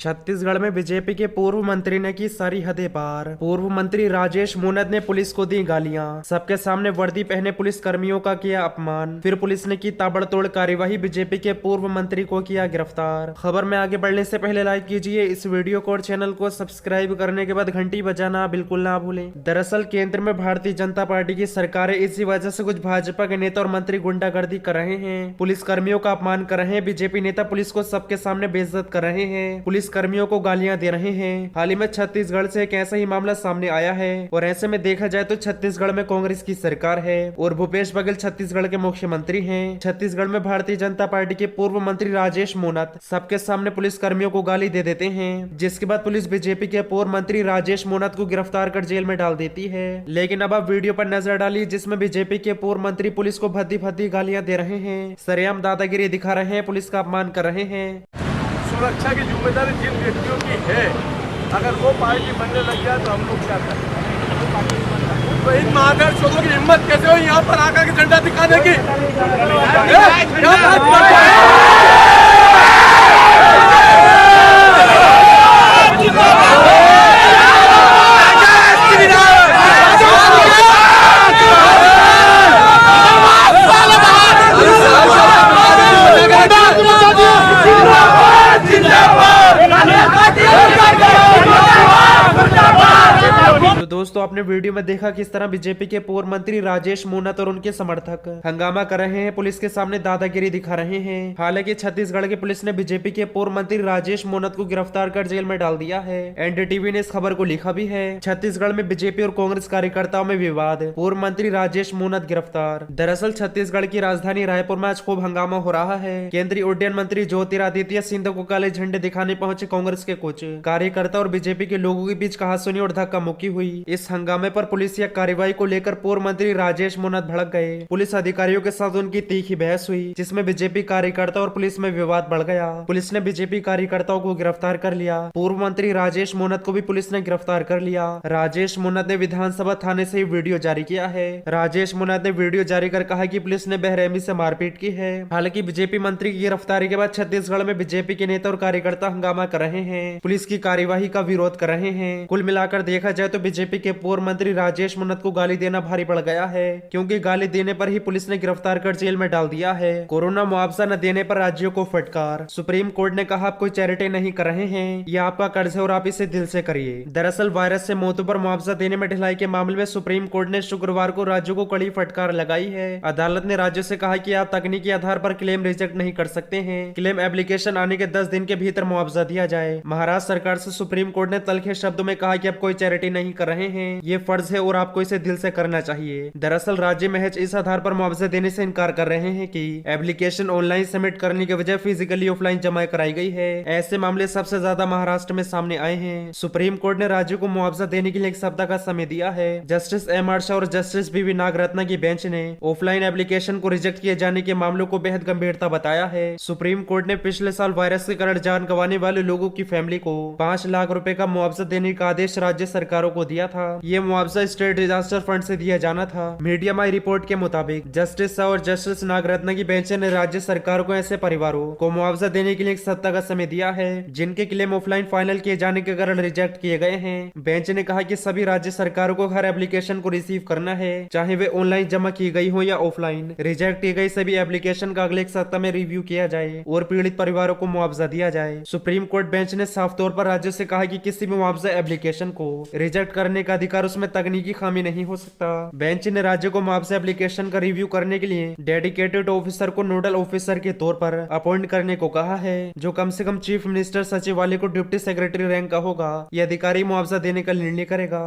छत्तीसगढ़ में बीजेपी के पूर्व मंत्री ने की सारी हदें पार। पूर्व मंत्री राजेश मूनद ने पुलिस को दी गालियां, सबके सामने वर्दी पहने पुलिस कर्मियों का किया अपमान। फिर पुलिस ने की ताबड़तोड़ कार्यवाही, बीजेपी के पूर्व मंत्री को किया गिरफ्तार। खबर में आगे बढ़ने से पहले लाइक कीजिए इस वीडियो को और चैनल को सब्सक्राइब करने के बाद घंटी बजाना बिल्कुल ना भूलें। दरअसल केंद्र में भारतीय जनता पार्टी की सरकार है, इसी वजह से कुछ भाजपा के नेता और मंत्री गुंडागर्दी कर रहे हैं, पुलिस कर्मियों का अपमान कर रहे हैं। बीजेपी नेता पुलिस को सबके सामने बेइज्जत कर रहे हैं, पुलिस कर्मियों को गालियां दे रहे हैं। हाल ही में छत्तीसगढ़ से एक ऐसा ही मामला सामने आया है और ऐसे में देखा जाए तो छत्तीसगढ़ में कांग्रेस की सरकार है और भूपेश बघेल छत्तीसगढ़ के मुख्यमंत्री हैं। छत्तीसगढ़ में भारतीय जनता पार्टी के पूर्व मंत्री राजेश मूनद सबके सामने पुलिस कर्मियों को गाली दे देते हैं, जिसके बाद पुलिस बीजेपी के पूर्व मंत्री राजेश मूनद को गिरफ्तार कर जेल में डाल देती है। लेकिन अब आप वीडियो पर नजर डालिए जिसमें बीजेपी के पूर्व मंत्री पुलिस को भद्दी भद्दी गालियां दे रहे हैं, सरेआम दादागिरी दिखा रहे हैं, पुलिस का अपमान कर रहे हैं। सुरक्षा की जिम्मेदारी जिन व्यक्तियों की है, अगर वो पार्टी बनने लग जाए तो हम लोग क्या करें? तो इन महादर्श लोगों की हिम्मत कैसे हो यहाँ पर आकर के झंडा दिखाने की? तो दोस्तों आपने वीडियो में देखा किस तरह बीजेपी के पूर्व मंत्री राजेश मूनद और उनके समर्थक हंगामा कर रहे हैं, पुलिस के सामने दादागिरी दिखा रहे हैं। हालांकि छत्तीसगढ़ की पुलिस ने बीजेपी के पूर्व मंत्री राजेश मूनद को गिरफ्तार कर जेल में डाल दिया है। एनडीटीवी ने इस खबर को लिखा भी है, छत्तीसगढ़ में बीजेपी और कांग्रेस कार्यकर्ताओं में विवाद, पूर्व मंत्री राजेश मूनद गिरफ्तार। दरअसल छत्तीसगढ़ की राजधानी रायपुर में आज खूब हंगामा हो रहा है। केंद्रीय उड्डयन मंत्री ज्योतिरादित्य सिंधिया को काले झंडे दिखाने पहुंचे कांग्रेस के कुछ कार्यकर्ता और बीजेपी के लोगों के बीच कहासुनी और धक्का मुक्की हुई। इस हंगामे पर पुलिस या कार्रवाई को लेकर पूर्व मंत्री राजेश मूनद भड़क गए। पुलिस अधिकारियों के साथ उनकी तीखी बहस हुई, जिसमें बीजेपी कार्यकर्ता और पुलिस में विवाद बढ़ गया। पुलिस ने बीजेपी कार्यकर्ताओं को गिरफ्तार कर लिया। पूर्व मंत्री राजेश मूनद को भी पुलिस ने गिरफ्तार कर लिया। राजेश मूनद ने विधानसभा थाने से वीडियो जारी किया है। राजेश मूनद ने वीडियो जारी कर कहा कि पुलिस ने बेरहमी से मारपीट की है। हालांकि बीजेपी मंत्री की गिरफ्तारी के बाद छत्तीसगढ़ में बीजेपी के नेता और कार्यकर्ता हंगामा कर रहे हैं, पुलिस की कार्यवाही का विरोध कर रहे हैं। कुल मिलाकर देखा जाए तो बीजेपी के पूर्व मंत्री राजेश मूनद को गाली देना भारी पड़ गया है, क्योंकि गाली देने पर ही पुलिस ने गिरफ्तार कर जेल में डाल दिया है। कोरोना मुआवजा न देने पर राज्यों को फटकार, सुप्रीम कोर्ट ने कहा आप कोई चैरिटी नहीं कर रहे हैं, यह आपका कर्ज है और आप इसे दिल से करिए। दरअसल वायरस से मौतों पर मुआवजा देने में ढिलाई के मामले में सुप्रीम कोर्ट ने शुक्रवार को राज्यों को कड़ी फटकार लगाई है। अदालत ने राज्यों से कहा कि आप तकनीकी आधार पर क्लेम रिजेक्ट नहीं कर सकते हैं, क्लेम एप्लीकेशन आने के 10 दिन के भीतर मुआवजा दिया जाए। महाराष्ट्र सरकार से सुप्रीम कोर्ट ने तलखे शब्दों में कहा कि आप कोई चैरिटी नहीं कर रहे हैं, ये फर्ज है और आपको इसे दिल से करना चाहिए। दरअसल राज्य महज इस आधार पर मुआवजा देने से इनकार कर रहे हैं कि एप्लीकेशन ऑनलाइन सबमिट करने के बजाय फिजिकली ऑफलाइन जमा कराई गई है। ऐसे मामले सबसे ज्यादा महाराष्ट्र में सामने आए हैं। सुप्रीम कोर्ट ने राज्यों को मुआवजा देने के लिए एक सप्ताह का समय दिया है। Justice MR. शाह और जस्टिस बी.वी. नागरत्ना की बेंच ने ऑफलाइन एप्लीकेशन को रिजेक्ट किए जाने के मामलों को बेहद गंभीरता बताया है। सुप्रीम कोर्ट ने पिछले साल वायरस के कारण जान गंवाने वाले लोगों की फैमिली को 5 लाख रुपए का मुआवजा देने का आदेश राज्य सरकारों को दिया था। ये मुआवजा स्टेट डिजास्टर फंड से दिया जाना था। मीडिया माई रिपोर्ट के मुताबिक जस्टिस शाह और जस्टिस नागरत्ना की बेंच ने राज्य सरकारों को ऐसे परिवारों को मुआवजा देने के लिए एक सप्ताह का समय दिया है जिनके क्लेम ऑफलाइन फाइनल किए जाने के कारण रिजेक्ट किए गए हैं। बेंच ने कहा कि सभी राज्य सरकारों को हर एप्लीकेशन को रिसीव करना है, चाहे वे ऑनलाइन जमा की गई हो या ऑफलाइन। रिजेक्ट की गई सभी एप्लीकेशन का अगले एक सप्ताह में रिव्यू किया जाए और पीड़ित परिवारों को मुआवजा दिया जाए। सुप्रीम कोर्ट बेंच ने साफ तौर पर राज्यों से कहा कि किसी भी मुआवजा एप्लीकेशन को रिजेक्ट करने का अधिकार उसमें तकनीकी खामी नहीं हो सकता। बेंच ने राज्य को मुआवजा एप्लीकेशन का रिव्यू करने के लिए डेडिकेटेड ऑफिसर को नोडल ऑफिसर के तौर पर अपॉइंट करने को कहा है, जो कम से कम चीफ मिनिस्टर सचिवालय को डिप्टी सेक्रेटरी रैंक का होगा। यह अधिकारी मुआवजा देने का निर्णय करेगा।